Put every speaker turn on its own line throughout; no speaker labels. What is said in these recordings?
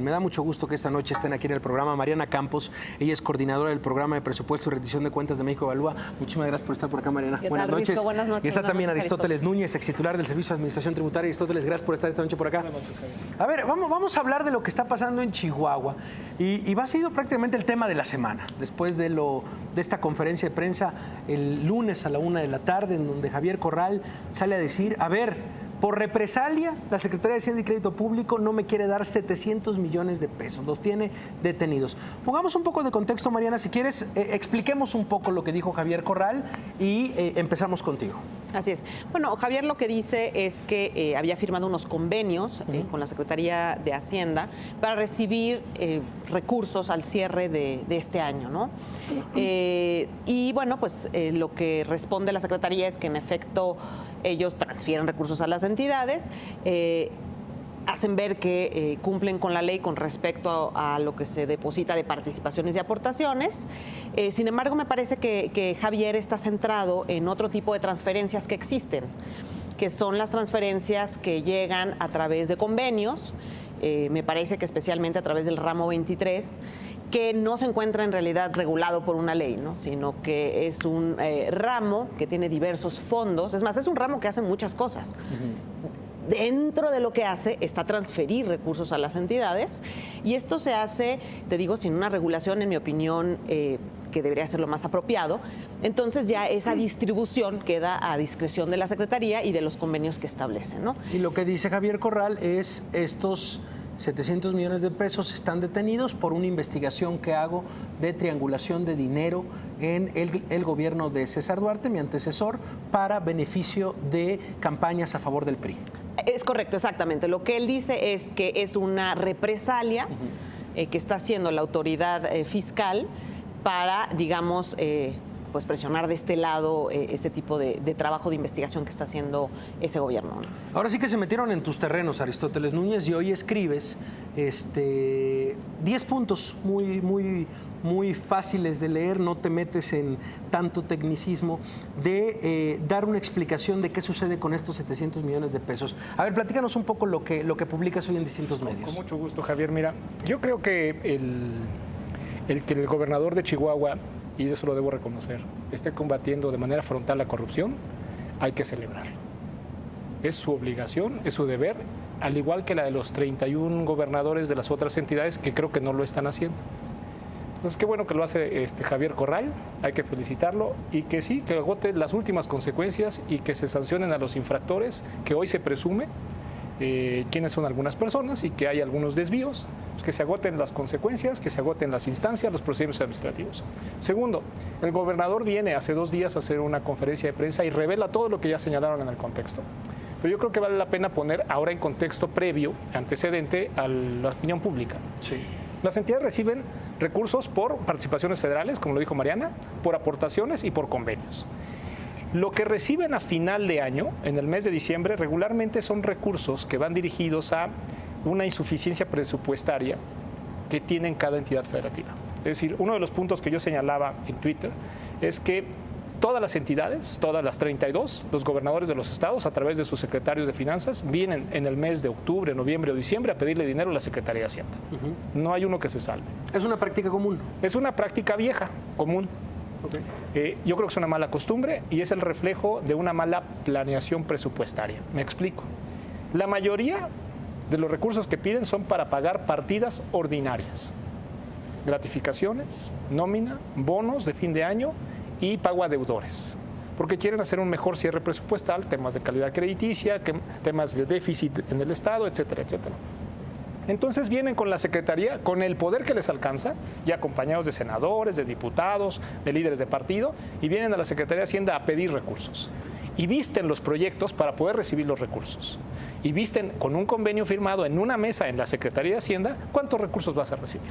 Me da mucho gusto que esta noche estén aquí en el programa. Mariana Campos, ella es coordinadora del programa de presupuesto y rendición de cuentas de México Evalúa. Muchísimas gracias por estar por acá, Mariana.
Buenas noches. Buenas noches.
Y está también Aristóteles Núñez, ex titular del Servicio de Administración Tributaria. Aristóteles, gracias por estar esta noche por acá.
Buenas noches, Javier.
A ver, vamos a hablar de lo que está pasando en Chihuahua. Y va a ser prácticamente el tema de la semana. Después de esta conferencia de prensa el lunes a la 1 de la tarde, en donde Javier Corral sale a decir, a ver, por represalia, la Secretaría de Hacienda y Crédito Público no me quiere dar 700 millones de pesos, los tiene detenidos. Pongamos un poco de contexto, Mariana, si quieres, expliquemos un poco lo que dijo Javier Corral y empezamos contigo.
Así es. Bueno, Javier lo que dice es que había firmado unos convenios con la Secretaría de Hacienda para recibir recursos al cierre de este año, ¿no? Y bueno, pues lo que responde la Secretaría es que en efecto ellos transfieren recursos a las entidades, hacen ver que cumplen con la ley con respecto a lo que se deposita de participaciones y aportaciones. Sin embargo, me parece que Javier está centrado en otro tipo de transferencias que existen, que son las transferencias que llegan a través de convenios, me parece que especialmente a través del ramo 23, que no se encuentra en realidad regulado por una ley, ¿no? Sino que es un ramo que tiene diversos fondos. Es más, es un ramo que hace muchas cosas. Dentro de lo que hace está transferir recursos a las entidades, y esto se hace, te digo, sin una regulación, en mi opinión, que debería ser lo más apropiado. Entonces ya esa distribución queda a discreción de la Secretaría y de los convenios que establecen, ¿no?
Y lo que dice Javier Corral es estos 700 millones de pesos están detenidos por una investigación que hago de triangulación de dinero en el gobierno de César Duarte, mi antecesor, para beneficio de campañas a favor del PRI.
Es correcto, exactamente. Lo que él dice es que es una represalia que está haciendo la autoridad fiscal para, digamos, pues presionar de este lado ese tipo de trabajo de investigación que está haciendo ese gobierno, ¿no?
Ahora sí que se metieron en tus terrenos, Aristóteles Núñez, y hoy escribes 10 puntos muy fáciles de leer, no te metes en tanto tecnicismo, de dar una explicación de qué sucede con estos 700 millones de pesos. A ver, platícanos un poco lo que publicas hoy en distintos medios.
Con mucho gusto, Javier. Mira, yo creo que el gobernador de Chihuahua, y eso lo debo reconocer, esté combatiendo de manera frontal la corrupción, hay que celebrarlo. Es su obligación, es su deber, al igual que la de los 31 gobernadores de las otras entidades que creo que no lo están haciendo. Entonces, qué bueno que lo hace Javier Corral, hay que felicitarlo y que sí, que agote las últimas consecuencias y que se sancionen a los infractores, que hoy se presume quiénes son algunas personas y que hay algunos desvíos, pues que se agoten las consecuencias, que se agoten las instancias, los procedimientos administrativos. Segundo, el gobernador viene hace 2 días a hacer una conferencia de prensa y revela todo lo que ya señalaron en el contexto. Pero yo creo que vale la pena poner ahora en contexto previo, antecedente a la opinión pública.
Sí.
Las entidades reciben recursos por participaciones federales, como lo dijo Mariana, por aportaciones y por convenios. Lo que reciben a final de año, en el mes de diciembre, regularmente son recursos que van dirigidos a una insuficiencia presupuestaria que tienen cada entidad federativa. Es decir, uno de los puntos que yo señalaba en Twitter es que todas las entidades, todas las 32, los gobernadores de los estados, a través de sus secretarios de finanzas, vienen en el mes de octubre, noviembre o diciembre a pedirle dinero a la Secretaría de Hacienda. No hay uno que se salve.
¿Es una práctica común?
Es una práctica vieja, común. Okay. Yo creo que es una mala costumbre y es el reflejo de una mala planeación presupuestaria. Me explico. La mayoría de los recursos que piden son para pagar partidas ordinarias, gratificaciones, nómina, bonos de fin de año y pago a deudores, porque quieren hacer un mejor cierre presupuestal, temas de calidad crediticia, temas de déficit en el Estado, etcétera, etcétera. Entonces vienen con la Secretaría, con el poder que les alcanza, ya acompañados de senadores, de diputados, de líderes de partido, y vienen a la Secretaría de Hacienda a pedir recursos. Y visten los proyectos para poder recibir los recursos. Y visten con un convenio firmado en una mesa en la Secretaría de Hacienda cuántos recursos vas a recibir.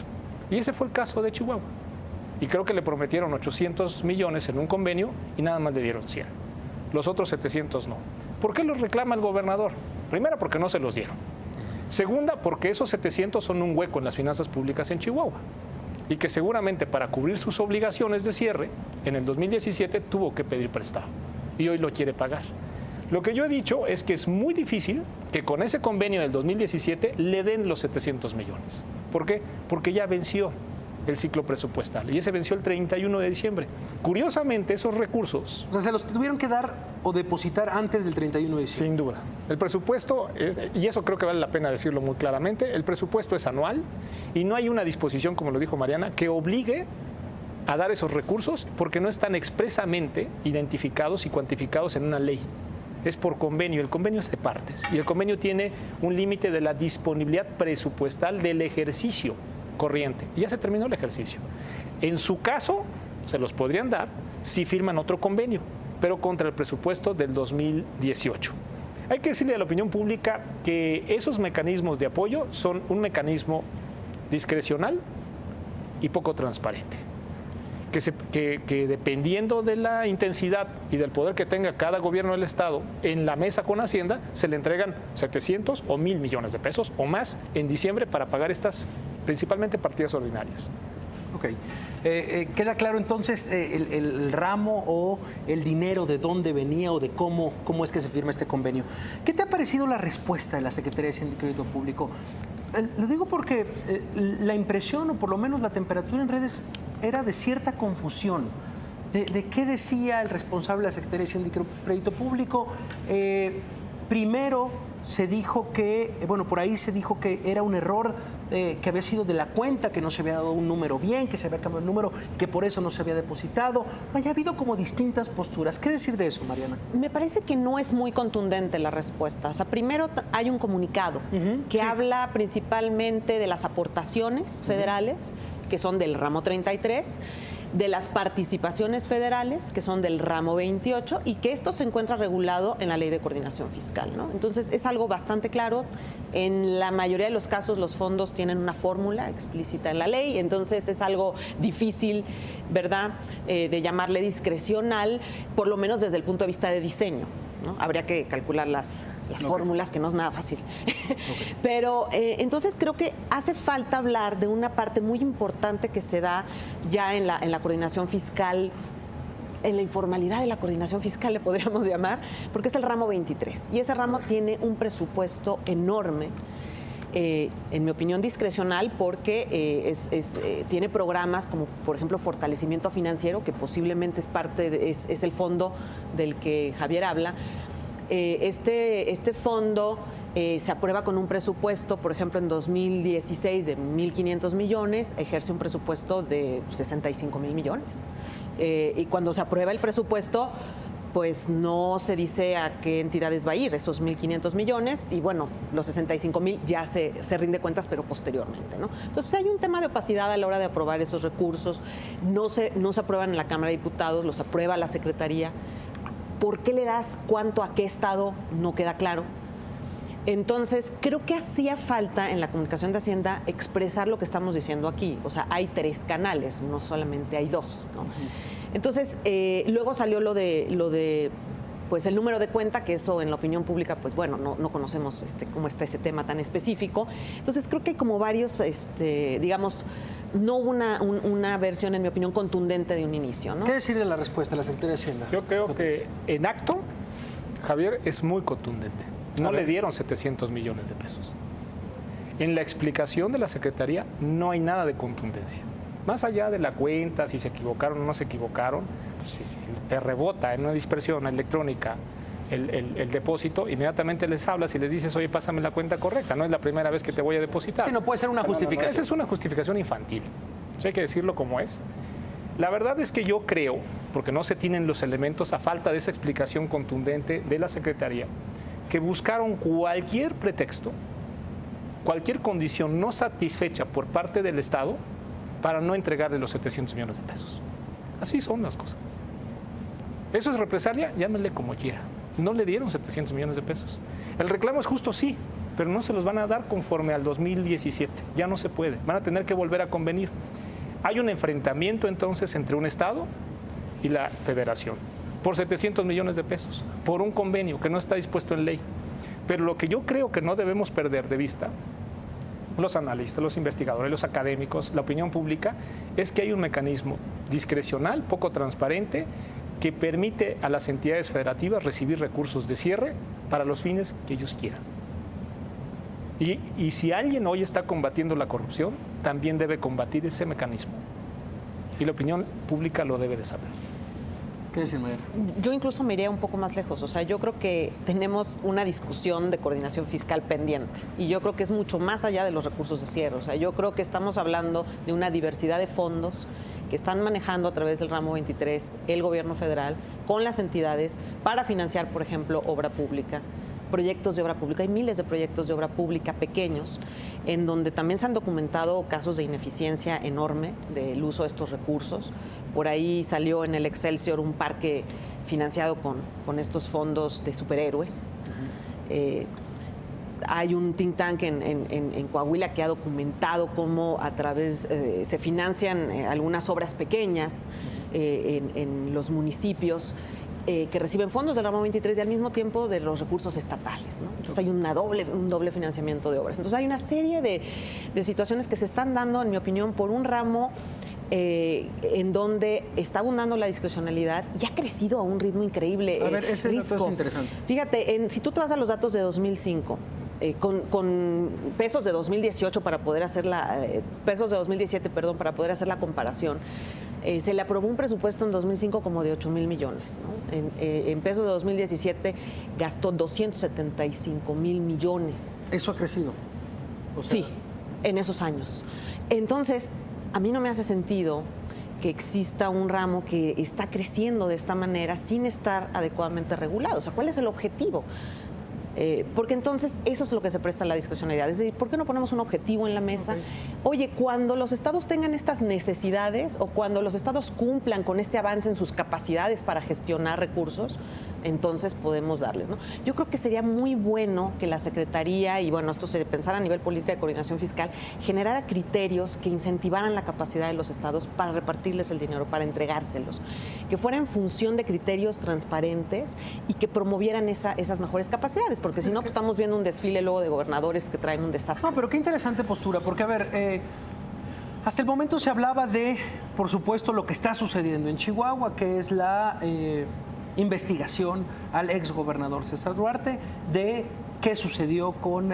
Y ese fue el caso de Chihuahua. Y creo que le prometieron 800 millones en un convenio y nada más le dieron 100. Los otros 700 no. ¿Por qué los reclama el gobernador? Primera, porque no se los dieron. Segunda, porque esos 700 son un hueco en las finanzas públicas en Chihuahua y que seguramente para cubrir sus obligaciones de cierre en el 2017 tuvo que pedir prestado y hoy lo quiere pagar. Lo que yo he dicho es que es muy difícil que con ese convenio del 2017 le den los 700 millones. ¿Por qué? Porque ya venció el ciclo presupuestal y ese venció el 31 de diciembre. Curiosamente, esos recursos...
O sea, se los tuvieron que dar o depositar antes del 31 de diciembre.
Sin duda. El presupuesto, y eso creo que vale la pena decirlo muy claramente, el presupuesto es anual y no hay una disposición, como lo dijo Mariana, que obligue a dar esos recursos porque no están expresamente identificados y cuantificados en una ley. Es por convenio, el convenio es de partes y el convenio tiene un límite de la disponibilidad presupuestal del ejercicio corriente. Y ya se terminó el ejercicio. En su caso, se los podrían dar si firman otro convenio, pero contra el presupuesto del 2018. Hay que decirle a la opinión pública que esos mecanismos de apoyo son un mecanismo discrecional y poco transparente. Que dependiendo de la intensidad y del poder que tenga cada gobierno del Estado en la mesa con Hacienda, se le entregan 700 o 1,000 millones de pesos o más en diciembre para pagar estas principalmente partidas ordinarias.
Ok. ¿Queda claro entonces el ramo o el dinero de dónde venía o de cómo es que se firma este convenio? ¿Qué te ha parecido la respuesta de la Secretaría de Hacienda y Crédito Público? Lo digo porque la impresión, o por lo menos la temperatura en redes, era de cierta confusión. ¿De qué decía el responsable de la Secretaría de Hacienda y Crédito Público? Primero se dijo que, por ahí se dijo que era un error que había sido de la cuenta, que no se había dado un número bien, que se había cambiado el número, que por eso no se había depositado. Vaya, ha habido como distintas posturas. ¿Qué decir de eso, Mariana?
Me parece que no es muy contundente la respuesta. O sea, primero hay un comunicado que habla principalmente de las aportaciones federales, que son del ramo 33, de las participaciones federales, que son del ramo 28, y que esto se encuentra regulado en la Ley de Coordinación Fiscal, ¿no? Entonces, es algo bastante claro. En la mayoría de los casos, los fondos tienen una fórmula explícita en la ley, entonces es algo difícil, ¿verdad?, de llamarle discrecional, por lo menos desde el punto de vista de diseño, ¿no? Habría que calcular las fórmulas, que no es nada fácil. Pero entonces creo que hace falta hablar de una parte muy importante que se da ya en la coordinación fiscal, en la informalidad de la coordinación fiscal, le podríamos llamar, porque es el ramo 23. Y ese ramo tiene un presupuesto enorme, en mi opinión discrecional, porque tiene programas como, por ejemplo, fortalecimiento financiero, que posiblemente es el fondo del que Javier habla. Este fondo se aprueba con un presupuesto, por ejemplo, en 2016 de 1,500 millones, ejerce un presupuesto de 65,000 millones. Y cuando se aprueba el presupuesto, pues no se dice a qué entidades va a ir esos 1,500 millones y bueno, los 65,000 ya se rinde cuentas, pero posteriormente, ¿no? Entonces hay un tema de opacidad a la hora de aprobar esos recursos, no se aprueban en la Cámara de Diputados, los aprueba la Secretaría. ¿Por qué le das cuánto a qué estado? No queda claro. Entonces, creo que hacía falta en la comunicación de Hacienda expresar lo que estamos diciendo aquí. O sea, hay 3 canales, no solamente hay 2, ¿no? Entonces, luego salió lo de pues el número de cuenta, que eso en la opinión pública, pues bueno, no conocemos cómo está ese tema tan específico. Entonces, creo que hay como varios, digamos, no hubo una versión, en mi opinión, contundente de un inicio, ¿no?
¿Qué decir de la respuesta de la Secretaría de Hacienda?
Yo creo que en acto, Javier, es muy contundente. No le dieron 700 millones de pesos. En la explicación de la Secretaría no hay nada de contundencia. Más allá de la cuenta, si se equivocaron o no se equivocaron, pues si te rebota en una dispersión electrónica el depósito, inmediatamente les hablas y les dices, oye, pásame la cuenta correcta, no es la primera vez que te voy a depositar.
Sí, no puede ser una justificación.
Esa es una justificación infantil. Eso hay que decirlo como es. La verdad es que yo creo, porque no se tienen los elementos a falta de esa explicación contundente de la Secretaría, que buscaron cualquier pretexto, cualquier condición no satisfecha por parte del Estado para no entregarle los 700 millones de pesos. Así son las cosas. ¿Eso es represalia? Llámenle como quiera. No le dieron 700 millones de pesos. El reclamo es justo, sí, pero no se los van a dar conforme al 2017. Ya no se puede. Van a tener que volver a convenir. Hay un enfrentamiento entonces entre un Estado y la Federación por 700 millones de pesos, por un convenio que no está dispuesto en ley. Pero lo que yo creo que no debemos perder de vista, los analistas, los investigadores, los académicos, la opinión pública, es que hay un mecanismo discrecional, poco transparente, que permite a las entidades federativas recibir recursos de cierre para los fines que ellos quieran. Y si alguien hoy está combatiendo la corrupción, también debe combatir ese mecanismo. Y la opinión pública lo debe de saber.
¿Qué decir, Mariana?
Yo incluso me iría un poco más lejos. O sea, yo creo que tenemos una discusión de coordinación fiscal pendiente. Y yo creo que es mucho más allá de los recursos de cierre. O sea, yo creo que estamos hablando de una diversidad de fondos que están manejando a través del ramo 23 el gobierno federal con las entidades para financiar, por ejemplo, obra pública, proyectos de obra pública. Hay miles de proyectos de obra pública pequeños en donde también se han documentado casos de ineficiencia enorme del uso de estos recursos. Por ahí salió en el Excelsior un parque financiado con estos fondos de superhéroes. Hay un think tank en Coahuila que ha documentado cómo a través se financian algunas obras pequeñas en los municipios que reciben fondos del ramo 23 y al mismo tiempo de los recursos estatales, ¿no? Entonces hay un doble financiamiento de obras. Entonces hay una serie de situaciones que se están dando, en mi opinión, por un ramo en donde está abundando la discrecionalidad y ha crecido a un ritmo increíble.
A ver, ese dato es interesante.
Fíjate, si tú te vas a los datos de 2005, con pesos de 2018 para poder hacer pesos de 2017, perdón, para poder hacer la comparación, se le aprobó un presupuesto en 2005 como de 8,000 millones, ¿no? En pesos de 2017 gastó 275,000 millones.
¿Eso ha crecido? O sea,
sí, en esos años. Entonces, a mí no me hace sentido que exista un ramo que está creciendo de esta manera sin estar adecuadamente regulado. O sea, ¿cuál es el objetivo? Porque entonces eso es lo que se presta a la discrecionalidad. Es decir, ¿por qué no ponemos un objetivo en la mesa? Okay. Oye, cuando los estados tengan estas necesidades o cuando los estados cumplan con este avance en sus capacidades para gestionar recursos, entonces podemos darles, ¿no? Yo creo que sería muy bueno que la Secretaría, y bueno, esto se pensara a nivel política de coordinación fiscal, generara criterios que incentivaran la capacidad de los estados para repartirles el dinero, para entregárselos, que fuera en función de criterios transparentes y que promovieran esas mejores capacidades, porque si no, pues estamos viendo un desfile luego de gobernadores que traen un desastre.
No, pero qué interesante postura, porque a ver, hasta el momento se hablaba de, por supuesto, lo que está sucediendo en Chihuahua, que es la investigación al exgobernador César Duarte de qué sucedió con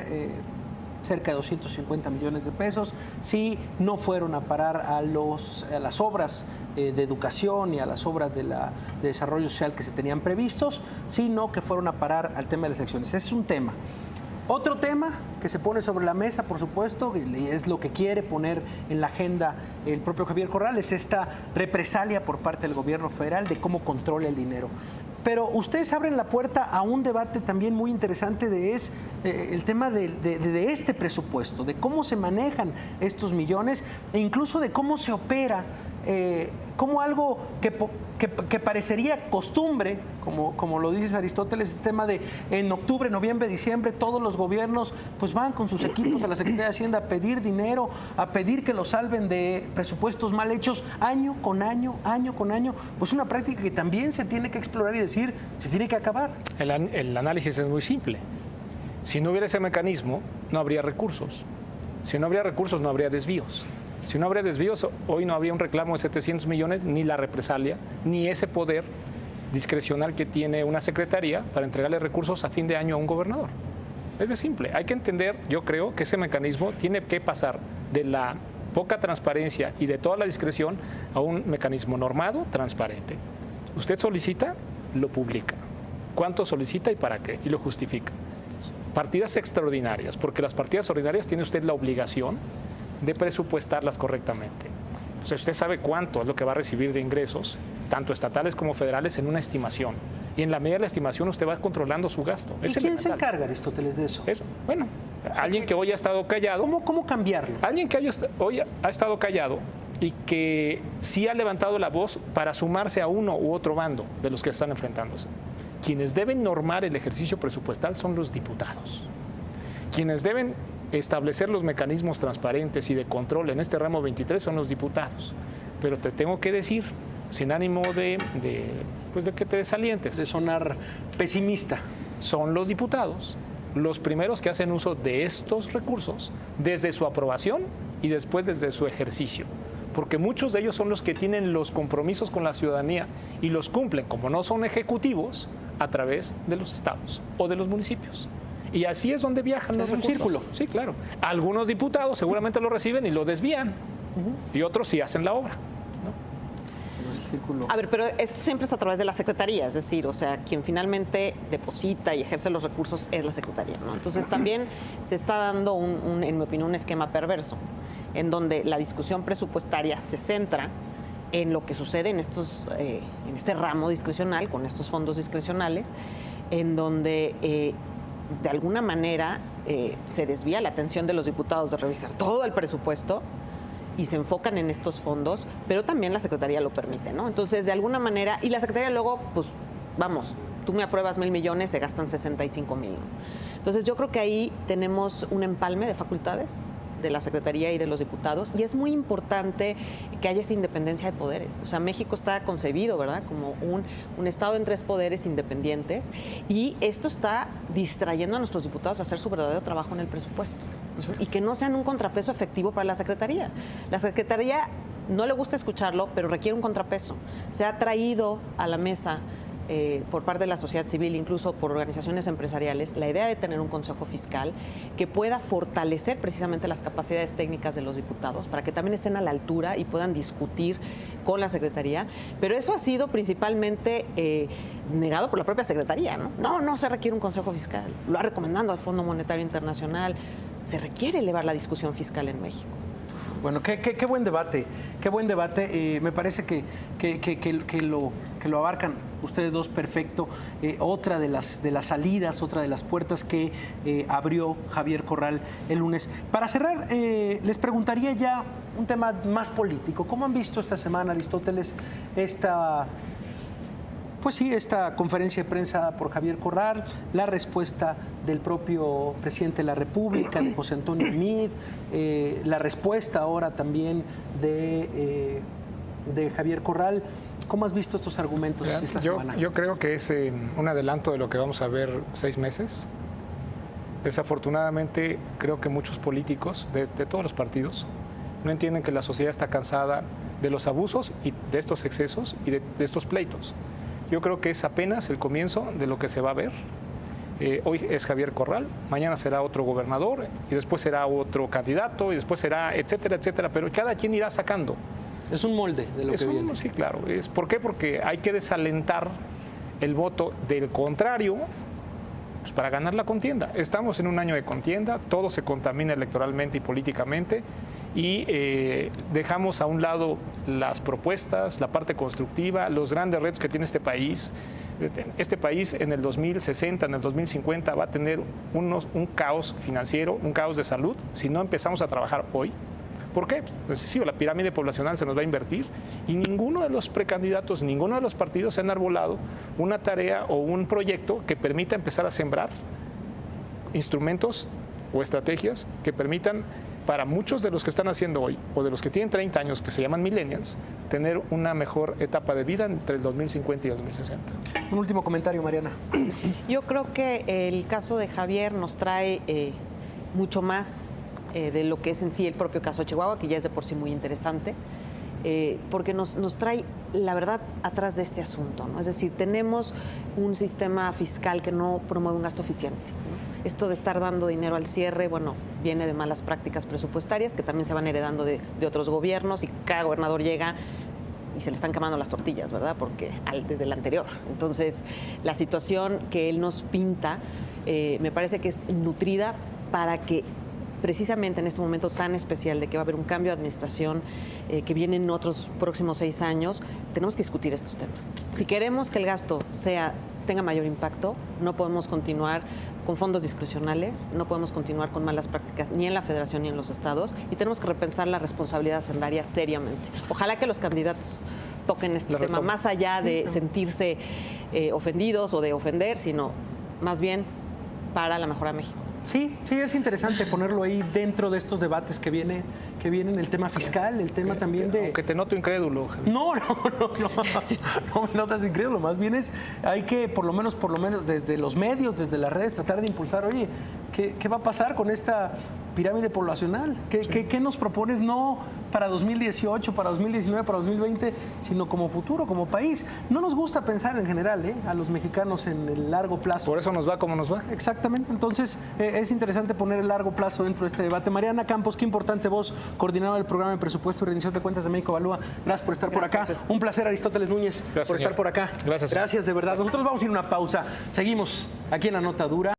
cerca de 250 millones de pesos, si no fueron a parar a las obras de educación y a las obras de desarrollo social que se tenían previstos, sino que fueron a parar al tema de las elecciones. Ese es un tema. Otro tema que se pone sobre la mesa, por supuesto, y es lo que quiere poner en la agenda el propio Javier Corral, es esta represalia por parte del gobierno federal de cómo controla el dinero. Pero ustedes abren la puerta a un debate también muy interesante el tema de este presupuesto, de cómo se manejan estos millones e incluso de cómo se opera, como algo que parecería costumbre, como lo dice Aristóteles, el tema de en octubre, noviembre, diciembre, todos los gobiernos pues van con sus equipos a la Secretaría de Hacienda a pedir dinero, a pedir que lo salven de presupuestos mal hechos año con año, pues una práctica que también se tiene que explorar y decir, se tiene que acabar.
El análisis es muy simple. Si no hubiera ese mecanismo, no habría recursos. Si no habría recursos, no habría desvíos. Si no habría desvíos, hoy no habría un reclamo de 700 millones, ni la represalia, ni ese poder discrecional que tiene una secretaría para entregarle recursos a fin de año a un gobernador. Es de simple. Hay que entender, yo creo, que ese mecanismo tiene que pasar de la poca transparencia y de toda la discreción a un mecanismo normado, transparente. Usted solicita, lo publica. ¿Cuánto solicita y para qué? Y lo justifica. Partidas extraordinarias, porque las partidas ordinarias tiene usted la obligación de presupuestarlas correctamente. Entonces usted sabe cuánto es lo que va a recibir de ingresos, tanto estatales como federales, en una estimación. Y en la medida de la estimación usted va controlando su gasto.
¿Y quién se encarga, Aristóteles, de eso?
Bueno, alguien que hoy ha estado callado.
¿Cómo cambiarlo?
Alguien que hoy ha estado callado y que sí ha levantado la voz para sumarse a uno u otro bando de los que están enfrentándose. Quienes deben normar el ejercicio presupuestal son los diputados. Quienes deben establecer los mecanismos transparentes y de control en este ramo 23 son los diputados. Pero te tengo que decir, sin ánimo de que te desalientes.
De sonar pesimista.
Son los diputados los primeros que hacen uso de estos recursos desde su aprobación y después desde su ejercicio. porque muchos de ellos son los que tienen los compromisos con la ciudadanía y los cumplen, como no son ejecutivos, a través de los estados o de los municipios. Y así es donde viajan los recursos.
Es un círculo.
Sí, claro. Algunos diputados seguramente lo reciben y lo desvían, y otros sí hacen la obra.
A ver, pero esto siempre es a través de la Secretaría, es decir, o sea, quien finalmente deposita y ejerce los recursos es la Secretaría, ¿no? Entonces también se está dando, en mi opinión, un esquema perverso, en donde la discusión presupuestaria se centra en lo que sucede en este ramo discrecional, con estos fondos discrecionales, en donde de alguna manera se desvía la atención de los diputados de revisar todo el presupuesto y se enfocan en estos fondos, pero también la Secretaría lo permite, ¿no? Entonces, de alguna manera, y la Secretaría luego, pues, vamos, tú me apruebas 1,000 millones, se gastan 65,000, ¿no? Entonces, yo creo que ahí tenemos un empalme de facultades de la Secretaría y de los diputados, y es muy importante que haya esa independencia de poderes. O sea, México está concebido, ¿verdad?, como un Estado en 3 poderes independientes, y esto está distrayendo a nuestros diputados a hacer su verdadero trabajo en el presupuesto. Sí. Y que no sean un contrapeso efectivo para la Secretaría. La Secretaría no le gusta escucharlo, pero requiere un contrapeso. Se ha traído a la mesa por parte de la sociedad civil, incluso por organizaciones empresariales, la idea de tener un consejo fiscal que pueda fortalecer precisamente las capacidades técnicas de los diputados para que también estén a la altura y puedan discutir con la Secretaría. Pero eso ha sido principalmente negado por la propia Secretaría, ¿no? No se requiere un consejo fiscal. Lo ha recomendado al Fondo Monetario Internacional. Se requiere elevar la discusión fiscal en México.
Bueno, qué buen debate, me parece que lo abarcan ustedes dos perfecto. Otra de las salidas, otra de las puertas que abrió Javier Corral el lunes. Para cerrar, les preguntaría ya un tema más político. ¿Cómo han visto esta semana, Aristóteles, esta conferencia de prensa por Javier Corral, la respuesta del propio presidente de la República, de José Antonio Meade, la respuesta ahora también de Javier Corral? ¿Cómo has visto estos argumentos esta semana?
Yo creo que es un adelanto de lo que vamos a ver 6 meses. Desafortunadamente, creo que muchos políticos de todos los partidos no entienden que la sociedad está cansada de los abusos y de estos excesos y de estos pleitos. Yo creo que es apenas el comienzo de lo que se va a ver. Hoy es Javier Corral, mañana será otro gobernador y después será otro candidato y después será etcétera, etcétera, pero cada quien irá sacando.
Es un molde de lo que viene.
Sí, claro. ¿Por qué? Porque hay que desalentar el voto del contrario, pues, para ganar la contienda. Estamos en un año de contienda, todo se contamina electoralmente y políticamente, y dejamos a un lado las propuestas, la parte constructiva, los grandes retos que tiene este país. Este país en el 2060, en el 2050 va a tener un caos financiero, un caos de salud, si no empezamos a trabajar hoy. ¿Por qué? Pues sí, la pirámide poblacional se nos va a invertir y ninguno de los precandidatos, ninguno de los partidos se han arbolado una tarea o un proyecto que permita empezar a sembrar instrumentos o estrategias que permitan para muchos de los que están haciendo hoy o de los que tienen 30 años, que se llaman millennials, tener una mejor etapa de vida entre el 2050 y el 2060.
Un último comentario, Mariana.
Yo creo que el caso de Javier nos trae mucho más de lo que es en sí el propio caso de Chihuahua, que ya es de por sí muy interesante, porque nos trae la verdad atrás de este asunto, ¿no? Es decir, tenemos un sistema fiscal que no promueve un gasto eficiente, ¿no? Esto de estar dando dinero al cierre, bueno, viene de malas prácticas presupuestarias que también se van heredando de otros gobiernos, y cada gobernador llega y se le están quemando las tortillas, ¿verdad? Porque desde el anterior. Entonces, la situación que él nos pinta me parece que es nutrida para que precisamente en este momento tan especial de que va a haber un cambio de administración que viene en otros próximos 6 años, tenemos que discutir estos temas. Si queremos que el gasto tenga mayor impacto, no podemos continuar con fondos discrecionales, no podemos continuar con malas prácticas ni en la Federación ni en los estados, y tenemos que repensar la responsabilidad hacendaria seriamente. Ojalá que los candidatos toquen este tema más allá de sentirse ofendidos o de ofender, sino más bien para la mejora de México.
Sí, es interesante ponerlo ahí dentro de estos debates que vienen, el tema fiscal, el tema también de...
Aunque te noto incrédulo, Javier.
No me notas incrédulo, más bien hay que por lo menos desde los medios, desde las redes, tratar de impulsar, oye, ¿Qué va a pasar con esta pirámide poblacional? ¿Qué nos propones no para 2018, para 2019, para 2020, sino como futuro, como país? No nos gusta pensar en general a los mexicanos en el largo plazo.
Por eso nos va como nos va.
Exactamente. Entonces, es interesante poner el largo plazo dentro de este debate. Mariana Campos, qué importante voz, coordinadora del programa de presupuesto y rendición de cuentas de México Evalúa. Gracias por estar por acá. Un placer, Aristóteles Núñez,
Gracias,
por estar
señor.
por acá.
Gracias, señor.
Gracias, de verdad. Nosotros vamos a ir a una pausa. Seguimos aquí en La Nota Dura.